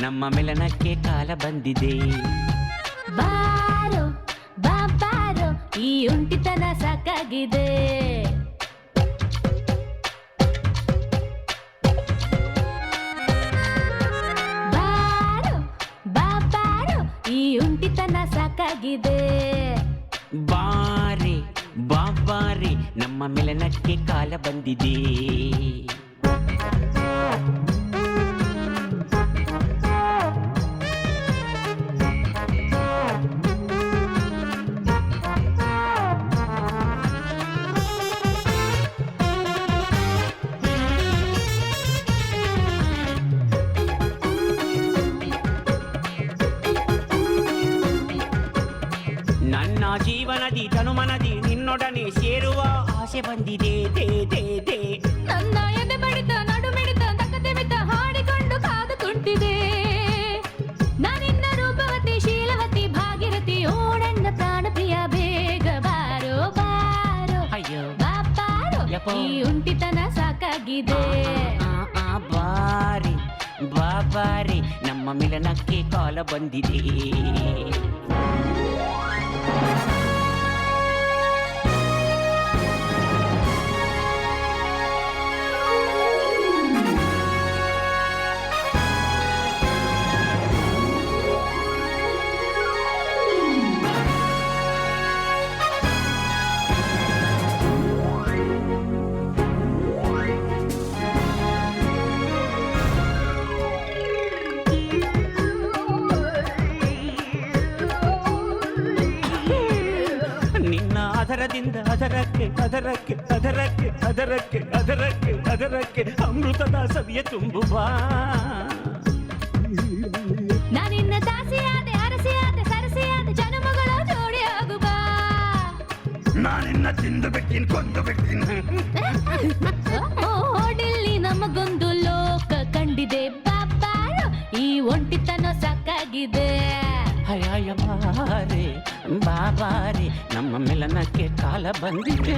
ನಮ್ಮ ಮಿಲನಕ್ಕೆ ಕಾಲ ಬಂದಿದೆ. ಬಾರೋ ಬಾರೋ ಈ ಒಂಟಿತನ ಸಾಕಾಗಿದೆ. ಬಾರೋ ಬಾರೋ ಈ ಒಂಟಿತನ ಸಾಕಾಗಿದೆ. ಬಾರೆ ಬಾರೆ ನಮ್ಮ ಮಿಲನಕ್ಕೆ ಕಾಲ ಬಂದಿದೆ. ನನ್ನ ಜೀವನದಿ ತನುಮನದಿ ನಿನ್ನೊಡನೆ ಸೇರುವ ಆಸೆ ಬಂದಿದೆ. ದೇ ದೇ ದೇ ನನ್ನ ಎದೆ ಬಡಿತ ನಡು ಮಿಡಿತ ತಕ್ಕದೆಮಿತ ಹಾಡಿಕೊಂಡು ಕಾದು ಕುಂಟಿದೆ. ನಾನಿನ್ನ ರೂಪವತಿ ಶೀಲವತಿ ಭಾಗಿರಥಿ ಓಡಣ್ಣ ಪ್ರಾಣ ಪ್ರಿಯ ಬೇಗ ಬಾರೋ ಬಾರೋ ಅಯ್ಯೋ ಬಾರೋ ಯಪ್ಪೋ. ಈ ಒಂಟಿತನ ಸಾಕಾಗಿದೆ. ಬಾರಿ ಬಾರಿ ನಮ್ಮ ಮಿಲನಕ್ಕೆ ಕಾಲ ಬಂದಿದೆ. ನಿನ್ನ ಅದರದಿಂದ ಅದರಕ್ಕೆ ಅದರಕ್ಕೆ ಅದರಕ್ಕೆ ಅದರಕ್ಕೆ ಅದರಕ್ಕೆ ಅದರಕ್ಕೆ ಅಮೃತದ ಸವಿಯ ತುಂಬುವ. ನಾನಿನ್ನ ದಾಸಿಯಾದೆ ಅರಸಿಯಾದೆ ಸರಸಿಯಾದೆ ಜನ್ಮಗಳ ಜೋಡಿ ಆಗುವ. ನಾನಿನ್ನ ತಿಂದು ಬಿಟ್ಟಿನ್ ಕೊಂದು ಬಿಟ್ಟಿನ್. ಓಡಿಲ್ಲಿ ನಮಗೊಂದು ಲೋಕ ಕಂಡಿದೆ. ಬಾರೋ ಈ ಒಂಟಿತನ ಸಾಕಾಗಿದೆ. ಹಯ ಬಾರೆ ಬಾರೆ ನಮ್ಮ ಮಿಲನಕ್ಕೆ ಕಾಲ ಬಂದಿದೆ.